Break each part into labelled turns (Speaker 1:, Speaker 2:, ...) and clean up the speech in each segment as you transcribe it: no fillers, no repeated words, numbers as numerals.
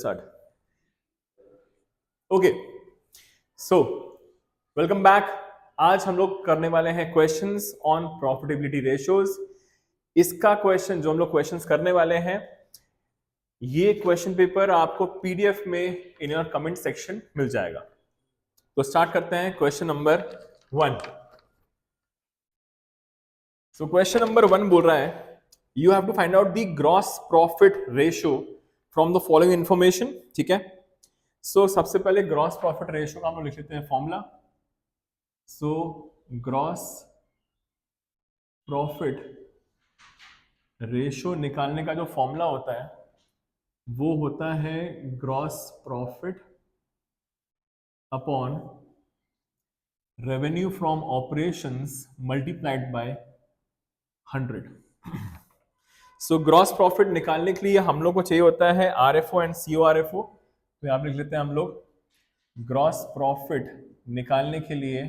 Speaker 1: Start. Okay, so welcome back. आज हम लोग करने वाले हैं क्वेश्चंस ऑन प्रॉफिटेबिलिटी रेशियोज। इसका क्वेश्चन जो हम लोग क्वेश्चंस करने वाले हैं, ये क्वेश्चन पेपर आपको पीडीएफ में इन योर कमेंट सेक्शन मिल जाएगा। तो स्टार्ट करते हैं question number 1। So question number 1 बोल रहा है you have to find out the gross profit ratio from the following information. ठीक है, सो सबसे पहले ग्रॉस प्रॉफिट रेशियो का हम लोग लिख लेते हैं formula. So gross profit ratio निकालने का जो फॉर्मूला होता है वो होता है gross profit upon revenue from operations multiplied by 100। So gross profit निकालने के लिए हम लोग को चाहिए होता है आरएफओ एंड सीओआरएफओ। तो यहाँ पे लिख लेते हैं हम लोग ग्रॉस प्रॉफिट निकालने के लिए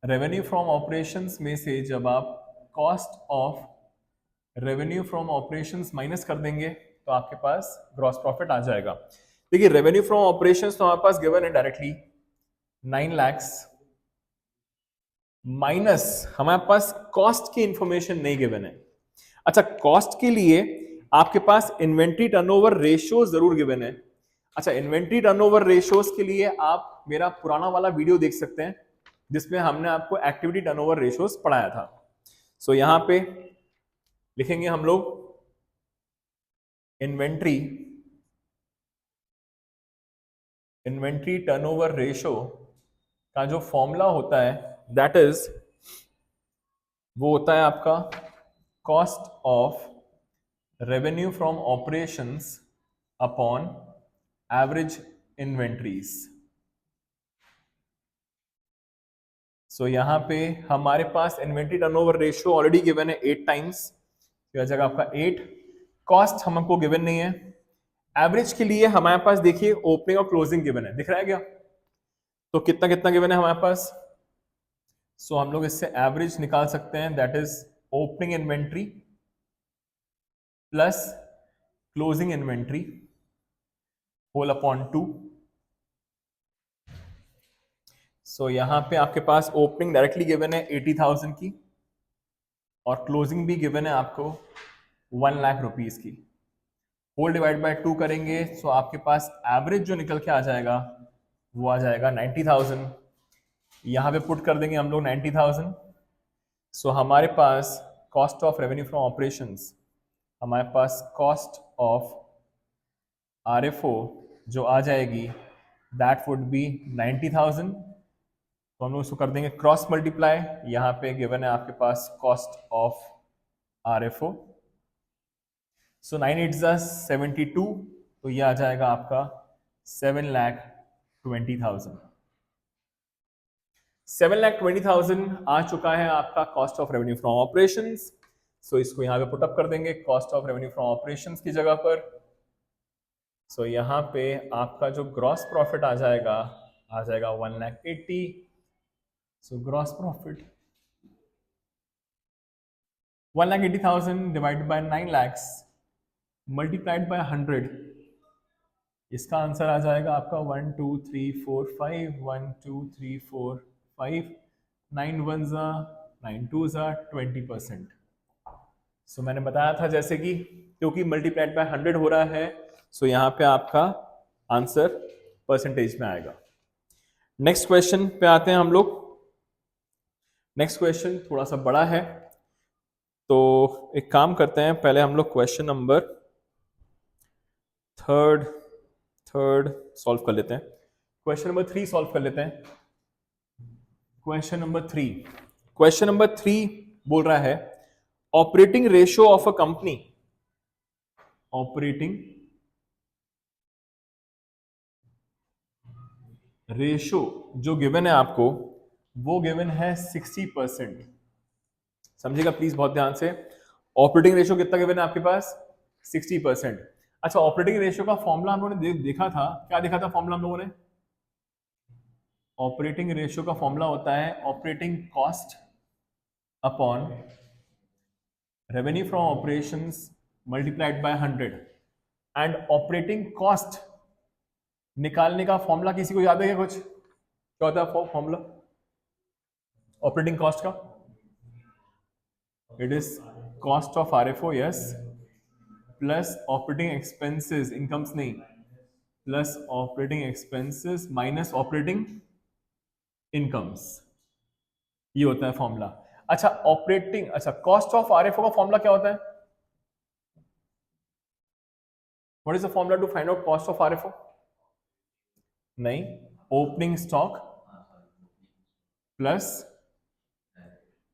Speaker 1: रेवेन्यू फ्रॉम ऑपरेशंस में से जब आप cost of revenue from operations minus कर देंगे तो आपके पास ग्रॉस प्रॉफिट आ जाएगा। देखिए रेवेन्यू फ्रॉम ऑपरेशंस तो हमारे पास गिवन है डायरेक्टली 9 लाख, माइनस हमारे पास कॉस्ट की इंफॉर्मेशन नहीं गिवन है। अच्छा, कॉस्ट के लिए आपके पास इन्वेंट्री टर्नओवर रेशियो जरूर गिवन है। अच्छा, इन्वेंट्री टर्नओवर रेशियोज के लिए आप मेरा पुराना वाला वीडियो देख सकते हैं जिसमें हमने आपको एक्टिविटी टर्नओवर रेशियोज पढ़ाया था। सो यहां पे लिखेंगे हम लोग इन्वेंट्री टर्नओवर रेशियो का जो फॉर्मूला होता है दैट इज वो होता है आपका cost of revenue from operations upon average inventories. So यहां पे हमारे पास inventory turnover ratio already given है 8 टाइम्स, तो जगह आपका 8। कॉस्ट हमको गिवन नहीं है। एवरेज के लिए हमारे पास देखिए ओपनिंग और क्लोजिंग गिवन है, दिख रहा है क्या? तो कितना कितना गिवन है हमारे पास? सो हम लोग इससे एवरेज निकाल सकते हैं, that is opening inventory plus closing inventory whole upon 2। So यहां पे आपके पास ओपनिंग डायरेक्टली गिवन है 80,000 की और क्लोजिंग भी गिवन है आपको 1 लाख रुपीज की। होल डिवाइड बाय 2 करेंगे सो आपके पास एवरेज जो निकल के आ जाएगा वो आ जाएगा 90,000। यहां पे पुट कर देंगे हम लोग 90,000। सो हमारे पास cost of revenue from operations, हमारे पास कॉस्ट ऑफ आरएफओ जो आ जाएगी दैट वुड बी 90,000। तो हम लोग इसको कर देंगे क्रॉस मल्टीप्लाई। यहां पे गिवन है आपके पास कॉस्ट ऑफ आरएफओ। सो 9 8 72, तो ये आ जाएगा आपका 7,20,000। 7,20,000 आ चुका है आपका cost of revenue from operations. So इसको यहां पे पुटअप कर देंगे cost of revenue from operations की जगह पर। सो यहां पे आपका जो ग्रॉस प्रॉफिट आ जाएगा 1,80,000। So gross profit 1,80,000 divided by 9 lakh multiplied by 100। इसका आंसर आ जाएगा आपका 1 2 3 4 5 1 2 3 4 5 9 1 9 2 20%। सो मैंने बताया था जैसे कि क्योंकि मल्टीप्लाइड बाय 100 हो रहा है सो यहाँ पे आपका आंसर परसेंटेज में आएगा। नेक्स्ट क्वेश्चन पे आते हैं हम लोग। नेक्स्ट क्वेश्चन थोड़ा सा बड़ा है तो एक काम करते हैं, पहले हम लोग क्वेश्चन नंबर थर्ड सॉल्व कर लेते हैं। क्वेश्चन नंबर 3 सॉल्व कर लेते हैं। क्वेश्चन नंबर 3 बोल रहा है operating ratio of a company, operating ratio जो गिवन है आपको वो गिवन है 60%। समझिएगा प्लीज बहुत ध्यान से। ऑपरेटिंग रेशियो कितना गिवन है आपके पास? 60%। अच्छा, ऑपरेटिंग रेशियो का फॉर्मूला हम लोगों ने देखा था, क्या देखा था फॉर्मूला हम लोगों ने? ऑपरेटिंग रेशियो का फॉर्मूला होता है operating cost upon revenue from operations multiplied by 100। And operating cost निकालने का फॉर्मूला किसी को याद है क्या कुछ? क्या होता है फॉर्मूला ऑपरेटिंग कॉस्ट का? It is cost of RFO, yes, plus operating expenses, incomes नहीं, plus operating expenses minus operating incomes, ये होता है फॉर्मूला। अच्छा कॉस्ट ऑफ RFO का फॉर्मूला क्या होता है? What is the formula to find out cost of RFO? नहीं, opening stock plus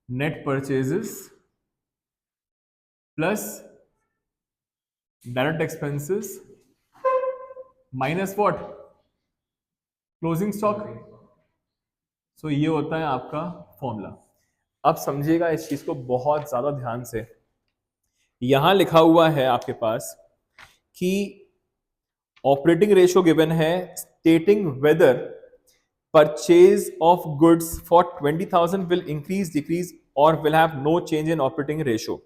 Speaker 1: net purchases plus direct expenses minus what? Closing stock. So ये होता है आपका फॉर्मूला। अब समझिएगा इस चीज को बहुत ज्यादा ध्यान से। यहां लिखा हुआ है आपके पास कि ऑपरेटिंग रेशियो गिवन है stating whether purchase of goods for 20,000 will increase decrease और will have no change in operating ratio.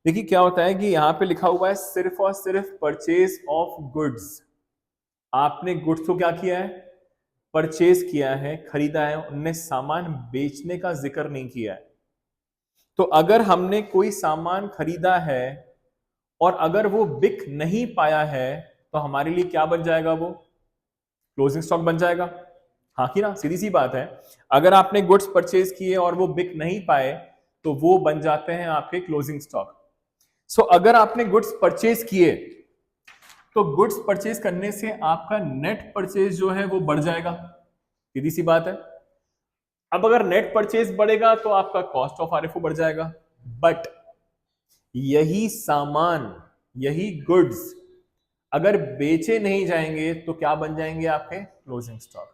Speaker 1: देखिए क्या होता है कि यहां पे लिखा हुआ है सिर्फ और सिर्फ परचेज ऑफ गुड्स। आपने गुड्स को क्या किया है? परचेज किया है, खरीदा है, उनने सामान बेचने का जिक्र नहीं किया है। तो अगर हमने कोई सामान खरीदा है और अगर वो बिक नहीं पाया है तो हमारे लिए क्या बन जाएगा? वो क्लोजिंग स्टॉक बन जाएगा। हाँ कि ना? सीधी सी बात है। अगर आपने गुड्स परचेज किए और वो बिक नहीं पाए तो वो बन जाते हैं आपके क्लोजिंग स्टॉक। सो अगर आपने गुड्स परचेज किए तो गुड्स परचेज करने से आपका नेट परचेज जो है वो बढ़ जाएगा। सीधी सी बात है। अब अगर नेट परचेज बढ़ेगा तो आपका कॉस्ट ऑफ RFO बढ़ जाएगा। बट यही सामान, यही गुड्स अगर बेचे नहीं जाएंगे तो क्या बन जाएंगे? आपके क्लोजिंग स्टॉक।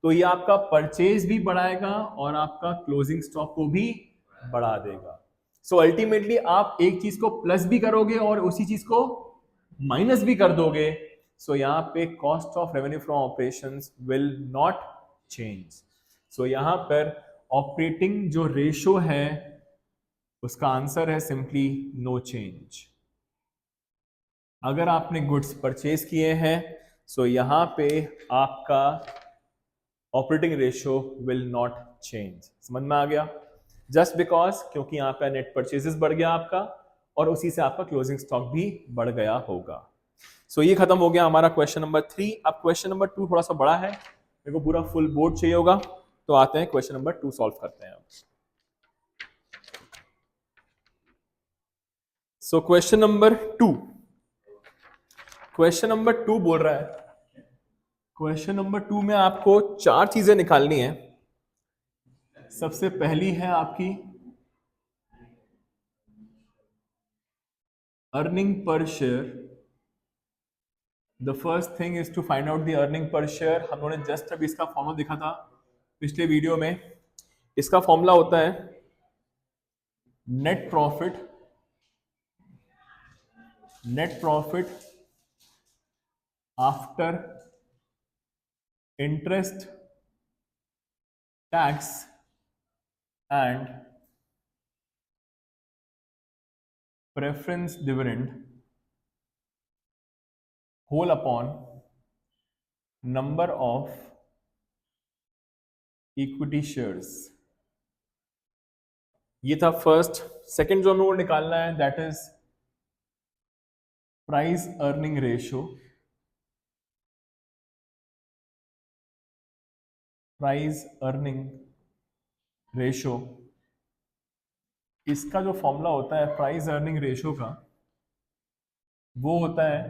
Speaker 1: तो ये आपका परचेज भी बढ़ाएगा और आपका क्लोजिंग स्टॉक को भी बढ़ा देगा। सो अल्टीमेटली आप एक चीज को प्लस भी करोगे और उसी चीज को माइनस भी कर दोगे। सो यहां पे cost of revenue from operations will not change. So यहां पर ऑपरेटिंग जो रेशो है उसका आंसर है सिंपली नो चेंज। अगर आपने गुड्स परचेज किए हैं सो यहां पे आपका operating ratio will not change. समझ में आ गया? जस्ट बिकॉज क्योंकि यहां पे नेट परचेजेस बढ़ गया आपका और उसी से आपका क्लोजिंग स्टॉक भी बढ़ गया होगा। सो ये खत्म हो गया हमारा क्वेश्चन नंबर 3। अब क्वेश्चन नंबर 2 थोड़ा सा बड़ा है, मेरे को पूरा फुल बोर्ड चाहिए होगा, तो आते हैं क्वेश्चन नंबर 2 सॉल्व करते हैं। सो क्वेश्चन नंबर 2, क्वेश्चन नंबर 2 बोल रहा है, क्वेश्चन नंबर 2 में आपको 4 चीजें निकालनी है। सबसे पहली है आपकी earning per share. The first thing is to find out the earning per share. हम लोगों ने जस्ट अभी इसका फॉर्मूला देखा था पिछले वीडियो में। इसका फॉर्मूला होता है net profit, net profit after interest, tax and preference dividend whole upon number of equity shares. ये था फर्स्ट। सेकंड जो हम लोगों को निकालना है that is price earning ratio. Price earning ratio, इसका जो फॉर्मूला होता है प्राइस अर्निंग रेशियो का वो होता है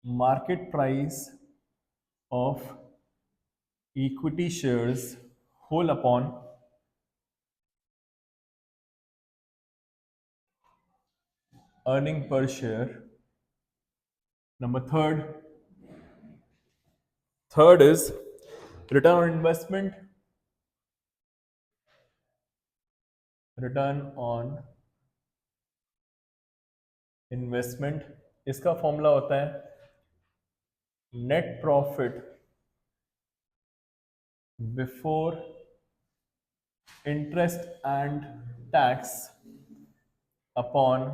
Speaker 1: market price of equity shares whole upon earning per share. Number third is return on investment, return on investment. इसका formula होता है net profit before interest and tax upon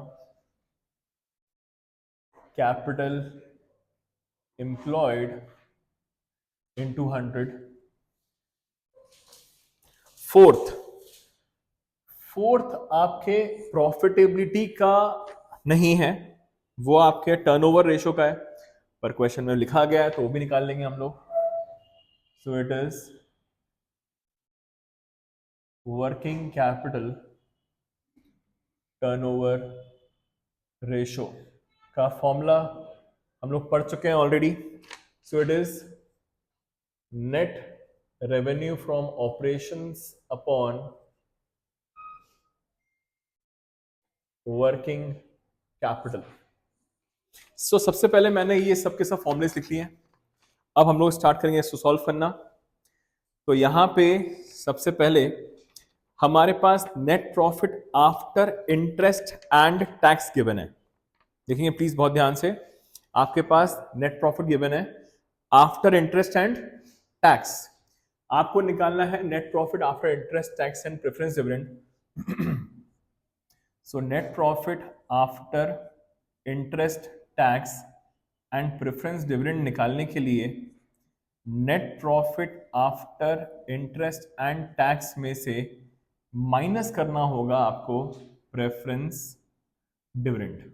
Speaker 1: capital employed into 100। Fourth आपके profitability का नहीं है, वो आपके turnover ratio का है, पर क्वेश्चन में लिखा गया है तो वो भी निकाल लेंगे हम लोग। So it is working capital turnover ratio का फॉर्मूला हम लोग पढ़ चुके हैं already. So it is net revenue from operations upon working capital. So सबसे पहले मैंने ये सब के सब फॉर्मुलेस लिख लिए हैं। अब हम लोग स्टार्ट करेंगे इसको सॉल्व करना। तो यहां पे सबसे पहले हमारे पास net profit after interest and tax given है। देखेंगे प्लीज बहुत ध्यान से, आपके पास नेट प्रॉफिट गिवन है आफ्टर इंटरेस्ट एंड टैक्स। आपको निकालना है net profit after interest tax and preference dividend. So net profit after interest tax and preference dividend निकालने के लिए net profit after interest and tax में से माइनस करना होगा आपको preference dividend.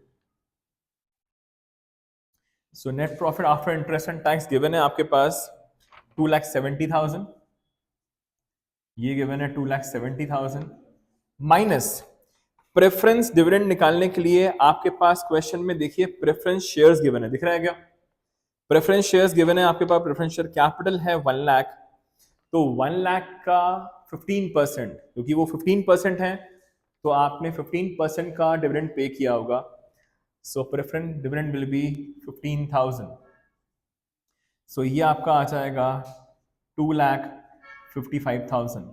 Speaker 1: So net profit after interest and tax given है आपके पास 2,70,000, ये गिवन है 2,70,000 माइनस प्रेफरेंस डिविडेंड निकालने के लिए आपके पास क्वेश्चन में देखिए प्रेफरेंस शेयर्स गिवन है, दिख रहा है क्या? प्रेफरेंस शेयर्स गिवन है आपके पास, प्रेफरेंस शेयर कैपिटल है 1 लाख, तो 1 लाख का 15%, क्योंकि वो 15% है तो आपने 15% का डिविडेंड पे किया होगा। So preference dividend will be 15,000। So ये आपका आ जाएगा 2,55,000।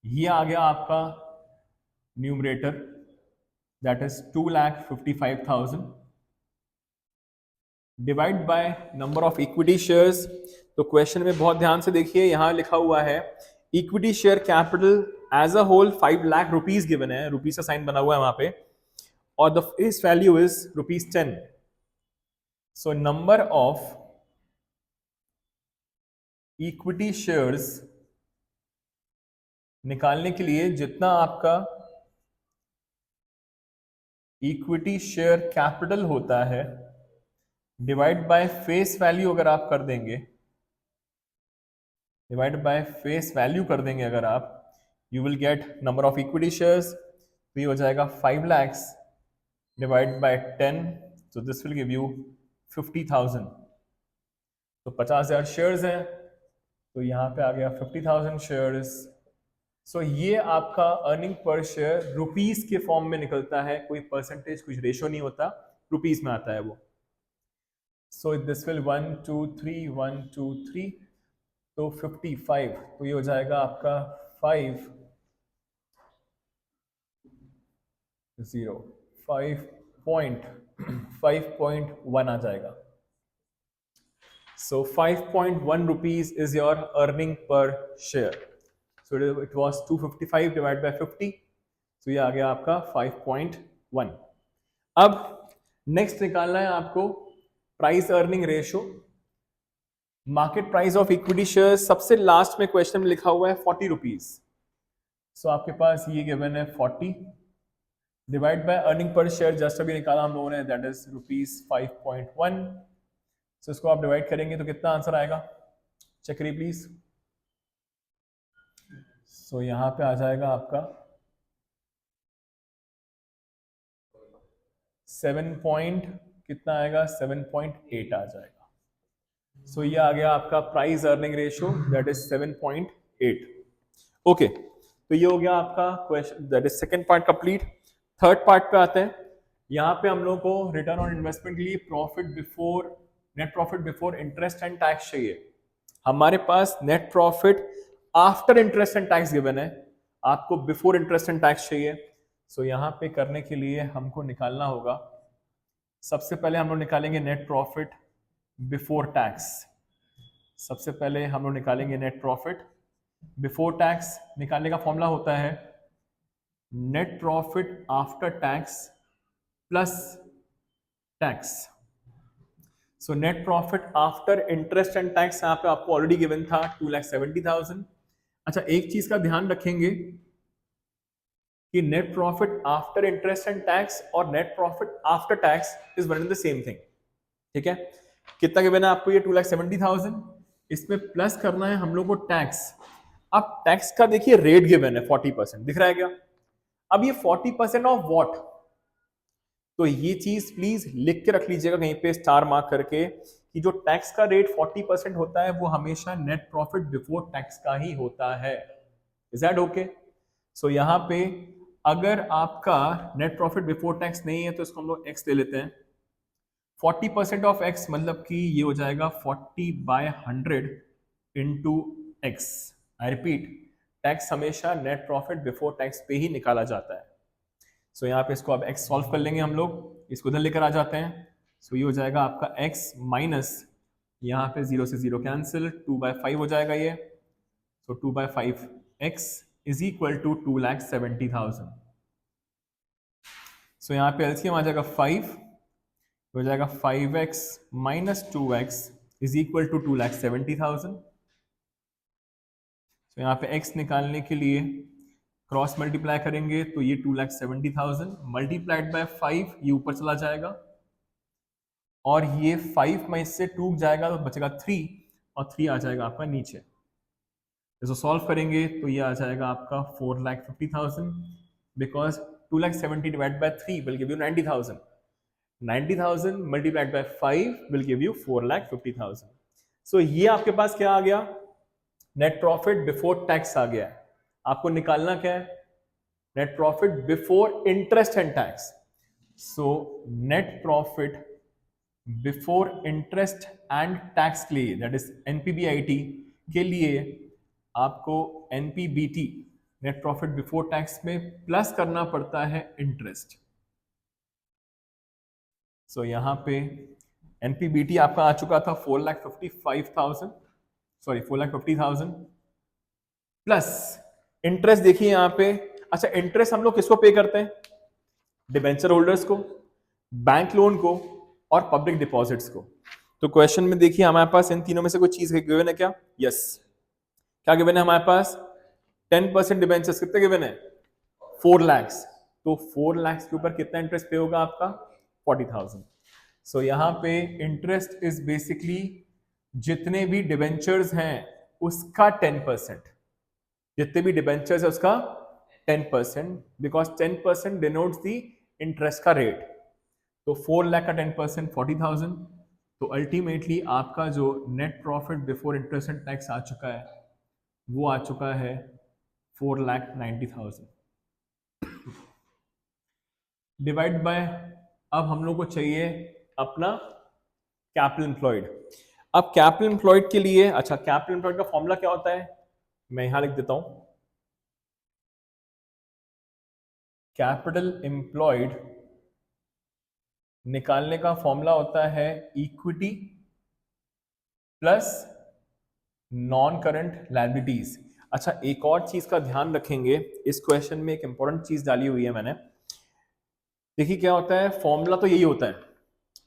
Speaker 1: ये आ गया आपका numerator, that is 2,55,000 divide by number of equity shares. तो क्वेश्चन में बहुत ध्यान से देखिए, यहां लिखा हुआ है equity share capital as a whole 5 lakh rupees given है, रुपीज का साइन बना हुआ है वहां पे, और द face value is ₹10। So number of equity shares निकालने के लिए जितना आपका इक्विटी शेयर कैपिटल होता है डिवाइड बाय फेस वैल्यू अगर आप कर देंगे, डिवाइड बाय फेस वैल्यू कर देंगे अगर आप, you will get number of equity shares, तो ये हो जाएगा 5 lakhs डिवाइड बाय 10, तो दिस विल गिव यू 50,000। तो 50,000 शेयर्स हैं, तो यहाँ पे आ गया 50,000 शेयर्स। सो ये आपका अर्निंग पर शेयर रुपीस के फॉर्म में निकलता है, कोई परसेंटेज कुछ रेशो नहीं होता, रुपीस में आता है वो। सो दिस विल 1 2 3 1 2 3, तो 55, तो ये हो जाएगा आपका 5.1 आ जाएगा। So 5.1 rupees is your earning per share. So it was 255 divided by 50. So ये आ गया आपका 5.1। अब नेक्स्ट निकालना है आपको price earning ratio, market price of equity share. सबसे लास्ट में क्वेश्चन में लिखा हुआ है 40 रुपीज। सो आपके पास ये गिवन है 40 divide by earning per share, just अभी निकाला हम लोगों ने, दैट इज ₹5.1। सो इसको आप डिवाइड करेंगे तो कितना आंसर आएगा, चेक करिए प्लीज। सो यहां पे आ जाएगा आपका 7 कितना आएगा, 7.8 आ जाएगा। सो ये आ गया आपका price earning ratio, that is 7.8। Okay, तो ये हो गया आपका question, that is second part complete. Third part पे आते हैं। यहाँ पे हम लोग को रिटर्न ऑन इन्वेस्टमेंट के लिए net profit before interest and tax चाहिए। हमारे पास net profit after interest and tax given है, आपको बिफोर इंटरेस्ट एंड टैक्स चाहिए। सो यहाँ पे करने के लिए हमको निकालना होगा, सबसे पहले हम लोग निकालेंगे नेट प्रॉफिट बिफोर टैक्स। सबसे पहले हम लोग निकालेंगे नेट प्रॉफिट बिफोर टैक्स। निकालने का फॉर्मूला होता है net profit after tax plus tax. So net profit after interest and tax यहाँ पे आपको ऑलरेडी गिवन था 2,70,000। अच्छा, एक चीज का ध्यान रखेंगे कि net profit after interest and tax और net profit after tax is one and the same thing. ठीक है, कितना गिवन है आपको? ये 2,70,000। इसमें प्लस करना है हम लोग को टैक्स। अब टैक्स का देखिए रेट गिवन है 40%, दिख रहा है क्या? अब ये 40% ऑफ व्हाट? तो ये चीज प्लीज लिख के रख लीजिएगा कहीं पे स्टार मार्क करके कि जो टैक्स का रेट 40% होता है वो हमेशा नेट प्रॉफिट बिफोर टैक्स का ही होता है। Is that okay? सो यहाँ पे अगर आपका नेट प्रॉफिट बिफोर टैक्स नहीं है तो इसको हम लोग एक्स ले लेते हैं। 40% ऑफ एक्स मतलब कि ये हो जाएगा 40/100 into x. I repeat, tax हमेशा नेट प्रॉफिट बिफोर टैक्स पे ही निकाला जाता है। सो यहाँ पे इसको अब x सॉल्व कर लेंगे हम लोग, इसको इधर लेकर आ जाते हैं। सो ये हो जाएगा आपका x माइनस यहाँ पे 0 से 0 कैंसिल, 2/5 हो जाएगा ये। सो 2/5 x इज इक्वल टू 2,70,000। सो यहाँ पे एलसीएम आ जाएगा 5, हो जाएगा 5x minus 2x is equal to 2,70,000। तो यहाँ पे x निकालने के लिए क्रॉस मल्टीप्लाई करेंगे तो ये 2,70,000 मल्टीप्लाइड बाय 5, ये ऊपर चला जाएगा और ये 5 में इससे टूट जाएगा तो बचेगा 3 और 3 आ जाएगा आपका नीचे। इसको सॉल्व करेंगे तो ये आ जाएगा आपका 4,50,000 because 2,70,000 divide by 3 will give you 90,000। 90,000 multiplied by 5 will give you 4,50,000। सो ये आपके पास क्या आ गया? नेट प्रॉफिट बिफोर टैक्स आ गया है। आपको निकालना क्या है? Net profit before interest and tax. So net profit before interest and tax के लिए, दैट इज एनपीबीआईटी के लिए, आपको NPBT net profit before tax में प्लस करना पड़ता है इंटरेस्ट। सो यहां पे एनपीबीटी आपका आ चुका था 4,55,000, सॉरी 4,50,000 प्लस इंटरेस्ट। देखिए यहां पे, अच्छा इंटरेस्ट हम लोग किसको पे करते हैं? डिबेंचर होल्डर्स को, बैंक लोन को और पब्लिक डिपॉजिट्स को। तो क्वेश्चन में देखिए हमारे पास इन तीनों में से कोई चीज गिवन है क्या? यस। क्या गिवन है हमारे पास? 10% डिबेंचर्स कितने गिवन है? 4 लाख। तो 4 लाख के ऊपर कितना इंटरेस्ट पे होगा आपका? 40,000। सो यहां पे इंटरेस्ट इज बेसिकली जितने भी डिबेंचर्स हैं उसका 10%, जितने भी डिबेंचर्स है उसका 10%, बिकॉज 10% डिनोट्स दी इंटरेस्ट का रेट। तो 4 लाख का 10% 40,000। तो अल्टीमेटली आपका जो net profit before interest and tax आ चुका है वो आ चुका है 4,90,000 डिवाइड बाय, अब हम लोग को चाहिए अपना कैपिटल एम्प्लॉयड। अब कैपिटल एम्प्लॉयड के लिए, अच्छा कैपिटल एम्प्लॉयड का फॉर्मूला क्या होता है? मैं यहां लिख देता हूं। कैपिटल एम्प्लॉयड निकालने का फॉर्मूला होता है equity plus non current liabilities. अच्छा एक और चीज का ध्यान रखेंगे, इस क्वेश्चन में एक इंपॉर्टेंट चीज डाली हुई है मैंने। देखिए क्या होता है, फॉर्मूला तो यही होता है,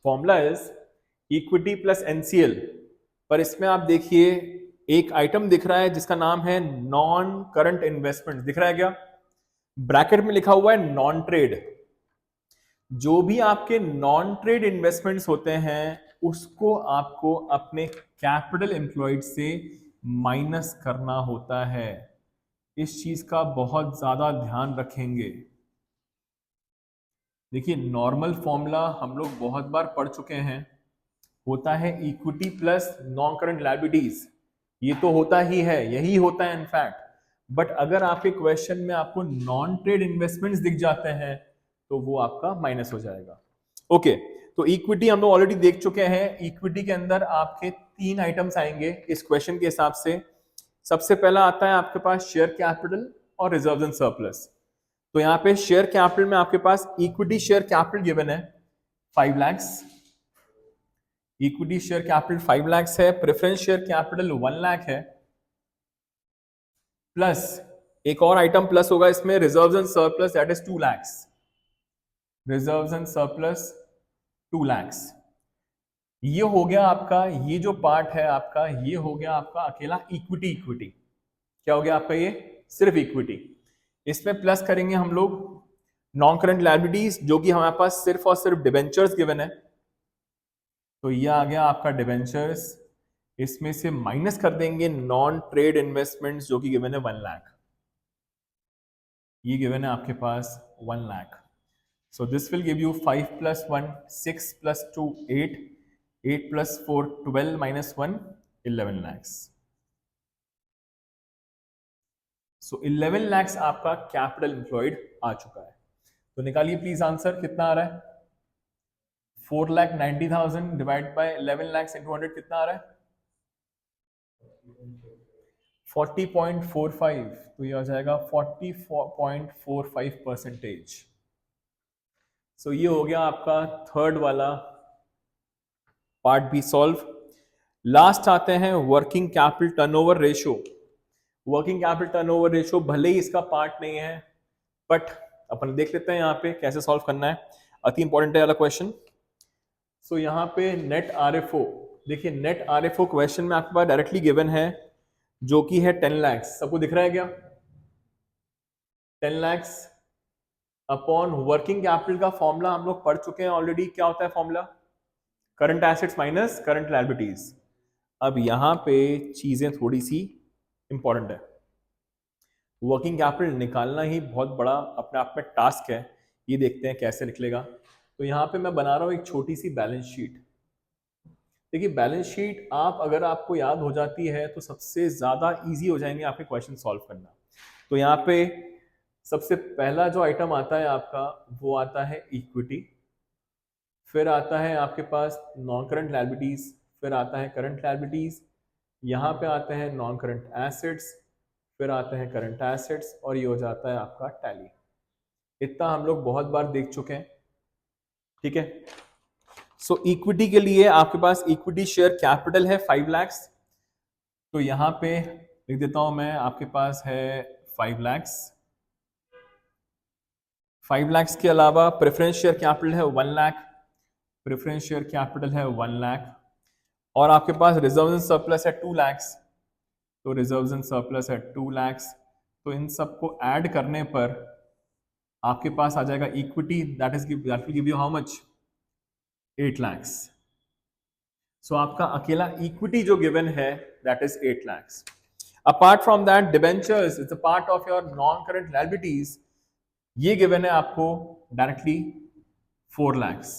Speaker 1: formula is equity plus NCL, पर इसमें आप देखिए एक आइटम दिख रहा है जिसका नाम है नॉन करंट इन्वेस्टमेंट, दिख रहा है क्या? ब्रैकेट में लिखा हुआ है नॉन ट्रेड। जो भी आपके नॉन ट्रेड इन्वेस्टमेंट्स होते हैं उसको आपको अपने कैपिटल एम्प्लॉयड से माइनस करना होता है। इस चीज का बहुत ज्यादा ध्यान रखेंगे। देखिए नॉर्मल फॉर्मूला हम लोग बहुत बार पढ़ चुके हैं, होता है equity plus non current liabilities. ये तो होता ही है, यही होता है इनफैक्ट। बट अगर आपके क्वेश्चन में आपको नॉन ट्रेड इन्वेस्टमेंट्स दिख जाते हैं तो वो आपका माइनस हो जाएगा। ओके, तो इक्विटी हम लोग ऑलरेडी देख चुके हैं। इक्विटी के अंदर आपके 3 आइटम्स आएंगे इस क्वेश्चन के हिसाब से। सबसे पहला आता है आपके पास शेयर कैपिटल और रिजर्व्स एंड सरप्लस। तो यहाँ पे शेयर कैपिटल में आपके पास इक्विटी शेयर कैपिटल गिवन है 5 lakh, equity share capital 5 lakh है, प्रेफरेंस शेयर कैपिटल 1 लाख है, प्लस एक और आइटम प्लस होगा इसमें reserves and surplus, that is 2 lakh. Reserves and surplus 2 lakhs। ये हो गया आपका, ये जो पार्ट है आपका, ये हो गया आपका अकेला इक्विटी। इक्विटी क्या हो गया आपका? ये सिर्फ इक्विटी। इसमें प्लस करेंगे हम लोग नॉन करंट लायबिलिटीज, जो कि हमारे पास सिर्फ और सिर्फ डिबेंचर्स गिवन है। तो ये आ गया आपका डिबेंचर्स। इसमें से माइनस कर देंगे नॉन ट्रेड इन्वेस्टमेंट्स, जो कि गिवन है 1 लाख। ये गिवन है आपके पास 1 lakh. So this will give you 5 + 1 6 + 2 8 8 + 4 12 - 1 11 lakhs। So 11 lakhs आपका कैपिटल एम्प्लॉयड आ चुका है। तो निकालिए प्लीज आंसर, कितना आ रहा है? 4,90,000 डिवाइड बाय 11 lakhs into 100 कितना आ रहा है? 40.45। तो ये आ जाएगा 44.45%। सो ये हो गया आपका थर्ड वाला पार्ट भी सॉल्व। लास्ट आते हैं working capital turnover ratio. Working capital turnover ratio भले ही इसका पार्ट नहीं है, बट अपन देख लेते हैं यहाँ पे कैसे सॉल्व करना है। अति इंपॉर्टेंट है वाला क्वेश्चन। सो यहाँ पे नेट आरएफओ, देखिए नेट आरएफओ क्वेश्चन में आपके पास डायरेक्टली गिवन है, जो कि है 10 lakhs। सबको दिख रहा है क्या? 10 lakhs अपॉन वर्किंग कैपिटल का फॉर्मूला हम लोग पढ़ चुके हैं ऑलरेडी। क्या होता है formula? Current assets minus current liabilities. अब यहां पे चीजें थोड़ी सी इंपॉर्टेंट है। वर्किंग कैपिटल निकालना ही बहुत बड़ा अपने आप में टास्क है। ये देखते हैं कैसे निकलेगा। तो यहाँ पे मैं बना रहा हूं एक छोटी सी बैलेंस शीट। देखिए बैलेंस शीट आप अगर आपको याद हो जाती है तो सबसे ज्यादा इजी हो जाएंगे आपके क्वेश्चन सॉल्व करना। तो यहाँ पे सबसे पहला जो आइटम आता है आपका, वो आता है इक्विटी, फिर आता है आपके पास नॉन करंट लायबिलिटीज, फिर आता है करंट लायबिलिटीज, यहाँ पे आते हैं नॉन करंट एसेट्स, फिर आते हैं करंट एसेट्स, और ये हो जाता है आपका टैली। इतना हम लोग बहुत बार देख चुके हैं, ठीक है। सो इक्विटी के लिए आपके पास इक्विटी शेयर कैपिटल है 5 lakhs। तो यहाँ पे लिख देता हूं मैं, आपके पास है 5 lakhs। 5 lakhs के अलावा प्रेफरेंस शेयर कैपिटल है 1 लाख। प्रेफरेंस शेयर कैपिटल है 1 लाख। और आपके पास रिजर्व एंड सरप्लस है 2 lakhs। तो रिजर्व एंड सरप्लस है 2 lakhs। तो इन सबको ऐड करने पर आपके पास आ जाएगा equity, that will give you how much? 8 lakhs। सो आपका अकेला इक्विटी जो गिवन है that is 8 lakhs। Apart from that debentures is a part of your non current liabilities. ये गिवन है आपको डायरेक्टली 4 lakhs।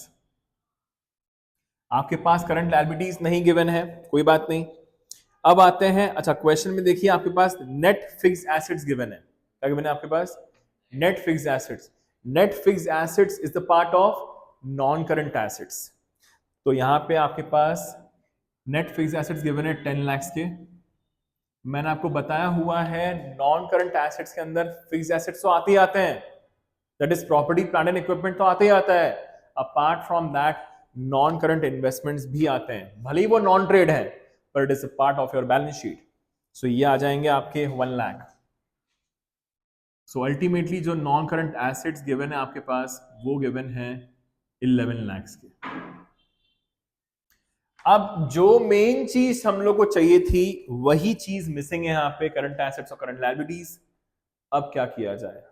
Speaker 1: आपके पास करंट लायबिलिटीज नहीं गिवन है, कोई बात नहीं। अब आते हैं, अच्छा क्वेश्चन में देखिए आपके पास नेट फिक्स एसेट्स गिवन है। क्या गिवन है आपके पास? Net fix assets. Net fix assets is the part of non current assets. तो यहां पे आपके पास नेट फिक्स एसेट्स गिवन है 10 lakhs के। मैंने आपको बताया हुआ है नॉन करंट एसेट्स के अंदर फिक्स एसेट्स तो आते ही आते हैं, that is property plant and equipment तो आते ही आता है। Apart from that non current investments भी आते हैं, भले ही वो नॉन ट्रेड है, पर it is a part of your balance sheet. So ये आ जाएंगे आपके 1 लाख। सो अल्टीमेटली जो नॉन करंट एसेट्स गिवन है आपके पास, वो गिवन है 11 lakhs के। अब जो मेन चीज हम लोग को चाहिए थी वही चीज मिसिंग है यहाँ पे, करंट एसेट्स और करंट लायबिलिटीज। अब क्या किया जाए?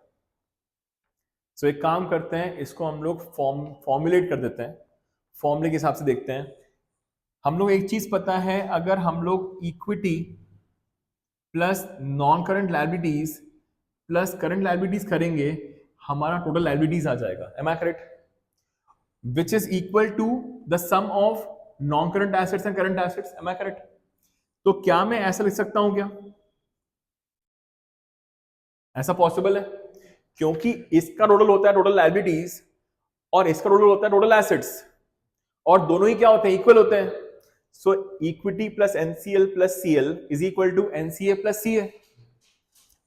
Speaker 1: सो एक काम करते हैं, इसको हम लोग फॉर्मुलेट कर देते हैं, फॉर्मूले के हिसाब से देखते हैं। हम लोग एक चीज पता है, अगर हम लोग equity plus non current liabilities plus current liabilities करेंगे, हमारा टोटल लायबिलिटीज आ जाएगा। Am I correct? Which is equal to the sum of non current assets and current assets. Am I correct? तो क्या मैं ऐसा लिख सकता हूं क्या? ऐसा पॉसिबल है, क्योंकि इसका टोटल होता है टोटल लायबिलिटीज और इसका टोटल होता है टोटल एसेट्स, और दोनों ही क्या होते हैं? इक्वल होते हैं। So equity plus NCL plus CL is equal to NCA plus CA.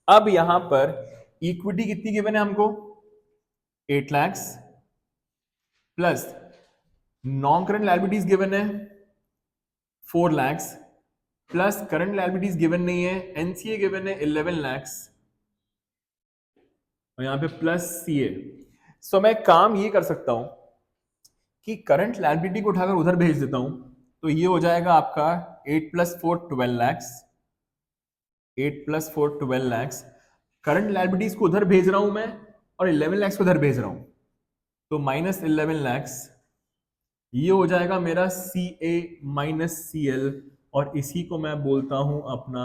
Speaker 1: अब यहां पर इक्विटी कितनी गिवन है हमको? 8 lakhs plus non current liabilities given है 4 lakhs plus current liabilities given नहीं है, एनसीए गिवन है 11 lakhs और यहां पे प्लस सीए। सो मैं काम ये कर सकता हूं, कि करंट लायबिलिटी को उठाकर उधर भेज देता हूं, तो ये हो जाएगा आपका 8 + 4 12 लैक्स, 8 + 4 12 लैक्स। करंट लायबिलिटीज को उधर भेज रहा हूं मैं और 11 लैक्स को उधर भेज रहा हूं, तो -11 लैक्स। ये हो जाएगा मेरा CA - CL, और इसी को मैं बोलता हूं अपना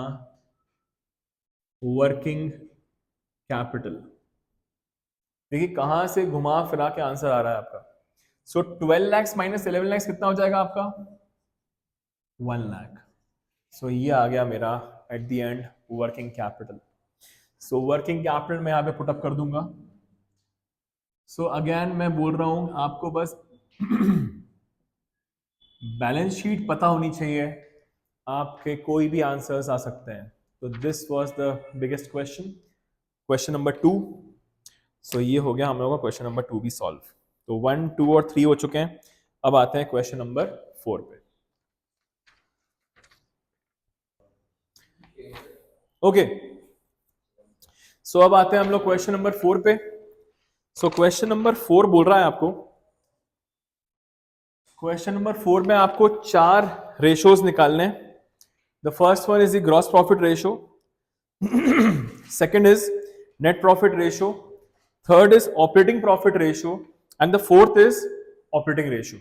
Speaker 1: वर्किंग कैपिटल। देखिए कहां से घुमा फिरा के आंसर आ रहा है आपका। सो 12 लैक्स - 11 लैक्स कितना हो जाएगा आपका? 1 लाख। सो ये आ गया मेरा at the end working capital. So working capital मैं यहाँ पे पुटअप कर दूंगा। सो अगेन मैं बोल रहा हूं आपको बस बैलेंस शीट पता होनी चाहिए, आपके कोई भी आंसर्स आ सकते हैं। तो this was the biggest question, question number 2। सो ये हो गया हम लोगों का क्वेश्चन नंबर 2 भी सॉल्व। तो 1, 2 और 3 हो चुके हैं। अब आते हैं क्वेश्चन नंबर 4 पे। ओके, सो अब आते हैं हम लोग क्वेश्चन नंबर 4 पे। सो क्वेश्चन नंबर 4 बोल रहा है आपको, क्वेश्चन नंबर 4 में आपको 4 रेशोज निकालने हैं। The first one is the gross profit ratio, second is net profit ratio, third is operating profit ratio, and the fourth is operating ratio.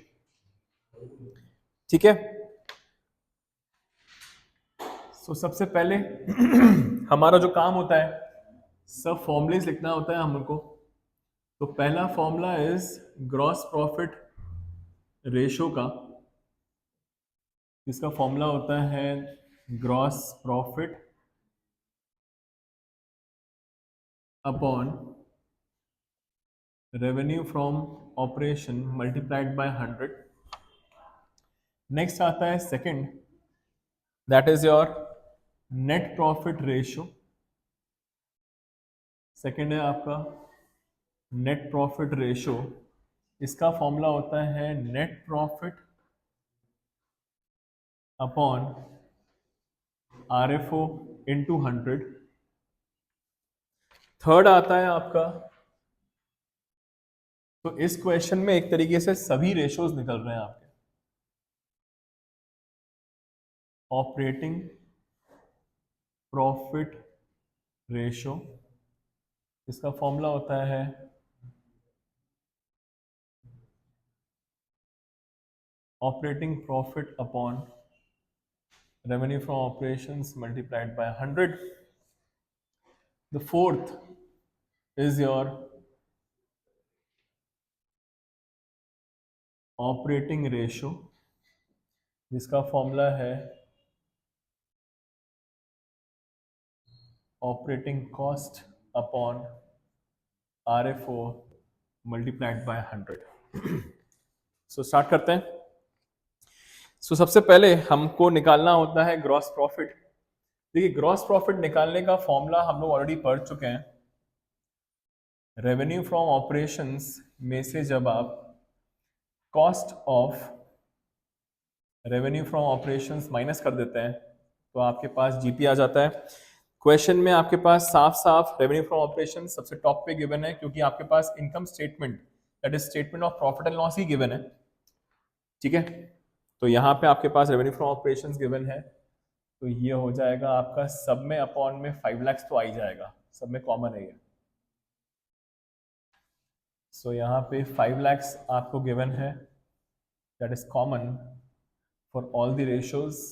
Speaker 1: ठीक है, सो सबसे पहले हमारा जो काम होता है, सब फॉर्मूलेस लिखना होता है हम लोग को। तो पहला formula is gross profit ratio का, इसका फॉर्मूला होता है gross profit upon revenue from operation multiplied by 100। Next आता है second, that is your net profit ratio. Second है आपका नेट प्रॉफिट रेशो, इसका फॉर्मूला होता है net profit upon RFO into 100। Third आता है आपका, तो इस क्वेश्चन में एक तरीके से सभी रेशोज निकल रहे हैं आपके। ऑपरेटिंग प्रॉफिट रेशो, इसका फॉर्मूला होता है operating profit upon revenue from operations multiplied by 100। The fourth is your operating ratio, जिसका फॉर्मूला है operating cost upon RFO multiplied by 100। So start करते हैं। सो सबसे पहले हमको निकालना होता है ग्रॉस प्रॉफिट। देखिए ग्रॉस प्रॉफिट निकालने का फॉर्मूला हम लोग ऑलरेडी पढ़ चुके हैं। रेवेन्यू फ्रॉम ऑपरेशंस में से जब आप cost of revenue from operations minus कर देते हैं, तो आपके पास जीपी आ जाता है। क्वेश्चन में आपके पास साफ साफ रेवेन्यू फ्रॉम ऑपरेशन सबसे टॉप पे गिवन है, क्योंकि आपके पास income statement that is statement of profit and loss ही गिवन है। ठीक है, तो यहाँ पे आपके पास रेवेन्यू फ्रॉम ऑपरेशंस गिवन है, तो ये हो जाएगा आपका सब में अपॉन में 5 लाख तो आ ही जाएगा, सब में कॉमन है ये। सो यहाँ पे 5 लाख आपको गिवन है, that is common for all the ratios.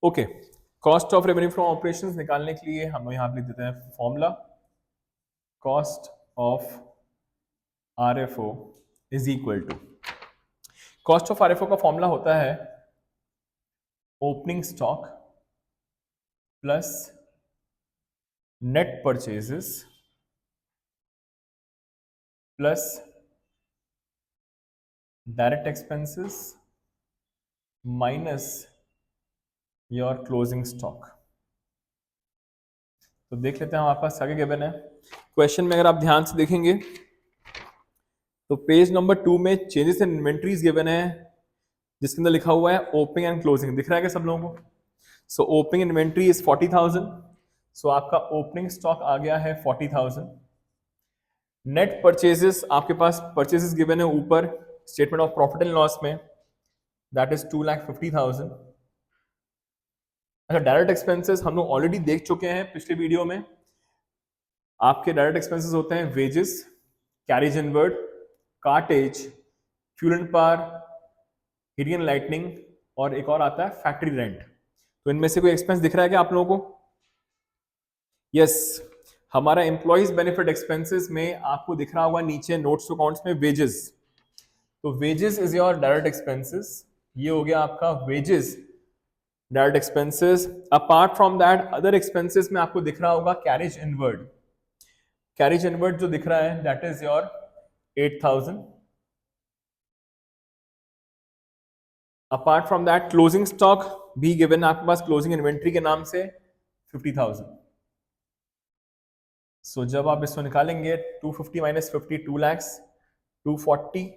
Speaker 1: Okay, cost of revenue from operations निकालने के लिए हम यहाँ पे लिख देते हैं formula cost of RFO is equal to, cost of RFO का फॉर्मूला होता है opening stock plus net purchases plus direct expenses minus your closing stock. तो देख लेते हैं हमारे पास आगे गिवन है। क्वेश्चन में अगर आप ध्यान से देखेंगे तो पेज नंबर 2 में चेंजेस इन इन्वेंट्रीज गिवन है जिसके अंदर लिखा हुआ है ओपनिंग एंड क्लोजिंग, दिख रहा है क्या सब लोगों को? सो ओपनिंग इन्वेंट्री इज 40,000, सो आपका ओपनिंग स्टॉक आ गया है 40,000। नेट परचेजेस आपके पास परचेजेस गिवन है ऊपर statement of profit and loss में, दैट इज 2,50,000। अच्छा, डायरेक्ट एक्सपेंसेस हम लोग ऑलरेडी देख चुके हैं पिछले वीडियो में। आपके डायरेक्ट एक्सपेंसेस होते हैं wages, carriage inward, cartage, fuel and power, heating and lightning, और एक और आता है फैक्ट्री रेंट। तो इनमें से कोई एक्सपेंस दिख रहा है क्या आप लोगों को? यस, हमारा एम्प्लॉइज बेनिफिट एक्सपेंसेस में आपको दिख रहा होगा नीचे नोट्स टू अकाउंट्स में वेजेस। तो wages is your direct expenses, ये हो गया आपका wages direct expenses. Apart from that other expenses में आपको दिख रहा होगा कैरेज इनवर्ड। कैरेज इनवर्ड जो दिख रहा है that is your 8,000। Apart from that closing stock भी गिवन आपके पास क्लोजिंग इन्वेंट्री के नाम से 50,000। सो जब आप इसको निकालेंगे 250 माइनस 50 2 lakhs, 240,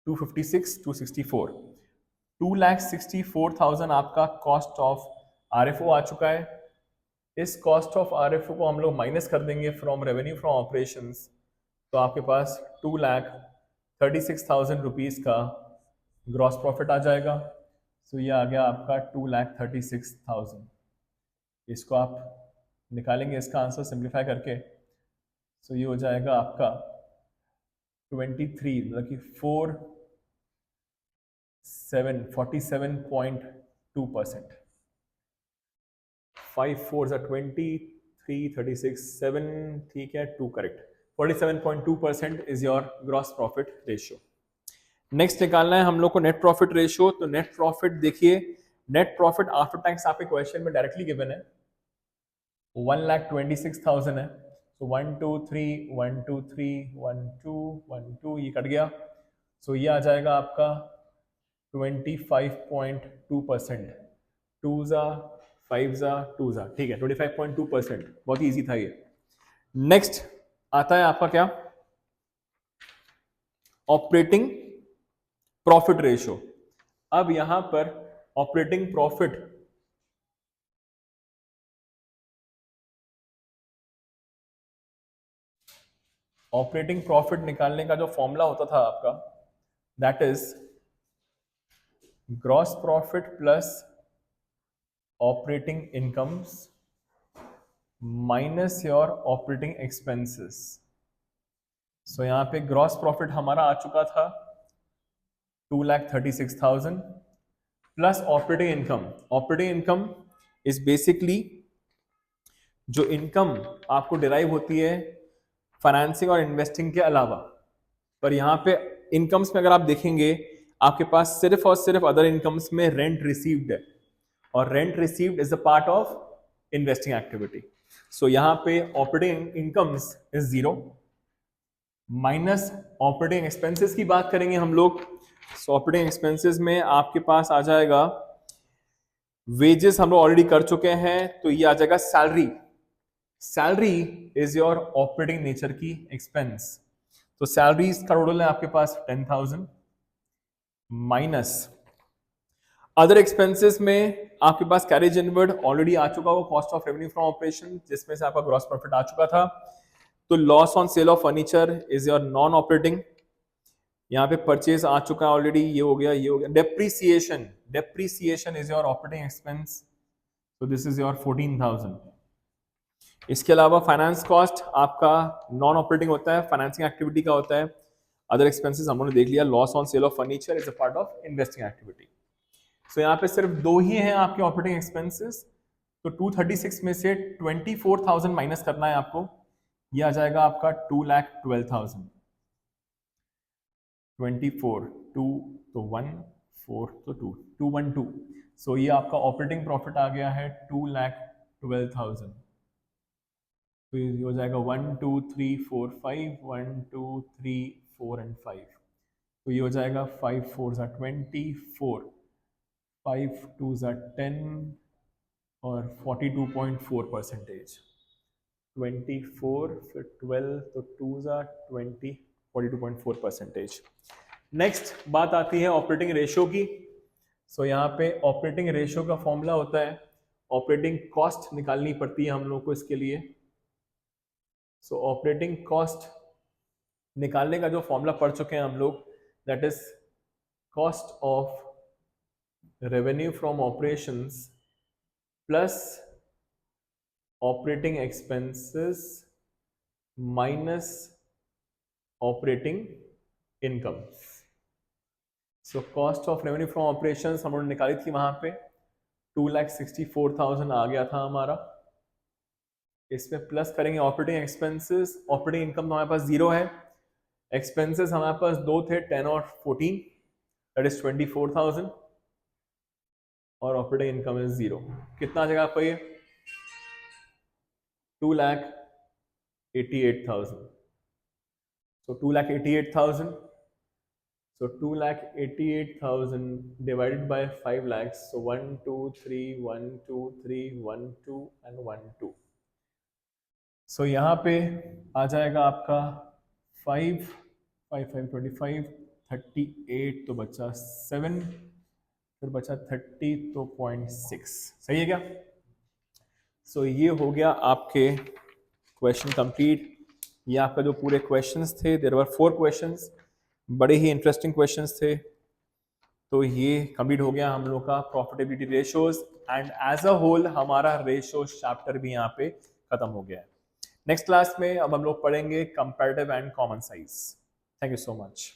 Speaker 1: 256, 264, 2,64,000 आपका कॉस्ट ऑफ आरएफओ आ चुका है। इस कॉस्ट ऑफ आरएफओ को हम लोग माइनस कर देंगे फ्रॉम रेवेन्यू फ्रॉम ऑपरेशंस, तो आपके पास 2,36,000 रुपीज का ग्रॉस प्रॉफिट आ जाएगा। सो ये आ गया आपका 2,36,000। इसको आप निकालेंगे इसका आंसर सिंप्लीफाई करके, सो ये हो जाएगा आपका 23, मतलब कि 47.2%। 5 4 23, 36, 7, ठीक है, 2 correct. 47.2% is your gross profit ratio. Next निकालना है हम लोग को नेट प्रॉफिट रेशियो। तो नेट प्रॉफिट देखिए, नेट प्रॉफिट आफ्टर टैक्स आपके क्वेश्चन में डायरेक्टली गिवन है 1,26,000 है। तो 1 2 3 1 2 3 1 2 1 2 ये कट गया, सो ये आ जाएगा आपका 25.2%। 2 जा 5 जा 2 जा, ठीक है, 25.2%, बहुत ईजी था ये। नेक्स्ट आता है आपका क्या? Operating profit ratio. अब यहां पर ऑपरेटिंग प्रॉफिट निकालने का जो फॉर्मूला होता था आपका, that is gross profit plus operating incomes minus your operating expenses. So यहां पे ग्रॉस प्रॉफिट हमारा आ चुका था 2,36,000 plus operating income. Operating income is basically जो इनकम आपको डिराइव होती है फाइनेंसिंग और इन्वेस्टिंग के अलावा। पर यहाँ पे इनकम्स में अगर आप देखेंगे आपके पास सिर्फ और सिर्फ अदर इनकम्स में रेंट रिसीव्ड है, और rent received is a part of investing activity. So यहाँ पे operating incomes is 0 minus operating expenses की बात करेंगे हम लोग। सो ऑपरेटिंग एक्सपेंसेस में आपके पास आ जाएगा वेजेस, हम लोग ऑलरेडी कर चुके हैं, तो ये आ जाएगा salary. Salary is your operating nature की एक्सपेंस। तो सैलरीज का टोटल है आपके पास 10,000 माइनस अदर एक्सपेंसेस में आपके पास कैरेज इनवर्ड ऑलरेडी आ चुका हो, cost of revenue from operation, जिसमें से आपका ग्रॉस प्रॉफिट आ चुका था। तो loss on sale of furniture is your non operating. यहाँ पे परचेज आ चुका है ऑलरेडी, ये हो गया, ये हो गया। Depreciation is your operating expense, तो दिस इज योर 14,000। इसके अलावा फाइनेंस कॉस्ट आपका नॉन ऑपरेटिंग होता है, फाइनेंसिंग एक्टिविटी का होता है। अदर एक्सपेंसेस हमने देख लिया, loss on sale of furniture is a part of investing activity. So यहाँ पे सिर्फ 2 ही हैं आपके ऑपरेटिंग एक्सपेंसेस। तो 236 में से 24,000 माइनस करना है आपको, ये आ जाएगा आपका 2,12,000। 24 2 तो 1 4 तो 2 212। सो ये आपका ऑपरेटिंग प्रॉफिट आ गया है 2,12,000। तो ये हो जाएगा 1 2 3 4 5 1 2 3 4 एंड 5। तो ये हो जाएगा 5 4 ज़ा 24, 5 2 ज़ा 10 और 42.4%। 24 फिर 12 तो 2 ज़ा 20, 42.4%। नेक्स्ट बात आती है ऑपरेटिंग रेशियो की। सो यहाँ पे ऑपरेटिंग रेशियो का फॉर्मूला होता है, ऑपरेटिंग कॉस्ट निकालनी पड़ती है हम लोग को इसके लिए। सो ऑपरेटिंग कॉस्ट निकालने का जो फॉर्मूला पढ़ चुके हैं हम लोग, that is cost of revenue from operations plus operating expenses minus operating income. So cost of revenue from operations हम लोगों ने निकाली थी, वहां पे 2,64,000 आ गया था हमारा। इसमें प्लस करेंगे ऑपरेटिंग एक्सपेंसेस, ऑपरेटिंग इनकम तो हमारे पास 0 है, एक्सपेंसेस हमारे पास 2 थे 10 और 14, दैट इज 24,000, और ऑपरेटिंग इनकम इज 0। कितना आ जाएगा आपका ये? 2,88,000। सो 2,88,000, so 2,88,000 divided by 5 lakhs, so 1 2 3 1 2 3 1 2 and 1 2। सो यहाँ पे आ जाएगा आपका 5 5 5 25 38, तो बचा 7, फिर बचा 30, तो 0.6। सही है क्या? सो ये हो गया आपके क्वेश्चन कंप्लीट। ये आपका जो पूरे क्वेश्चंस थे, देयर वर 4 क्वेश्चंस, बड़े ही इंटरेस्टिंग क्वेश्चंस थे। तो ये कंप्लीट हो गया हम लोग का profitability ratios, and as a whole हमारा रेशियो चैप्टर भी यहाँ पे खत्म हो गया है। नेक्स्ट क्लास में अब हम लोग पढ़ेंगे comparative and common size. Thank you so much.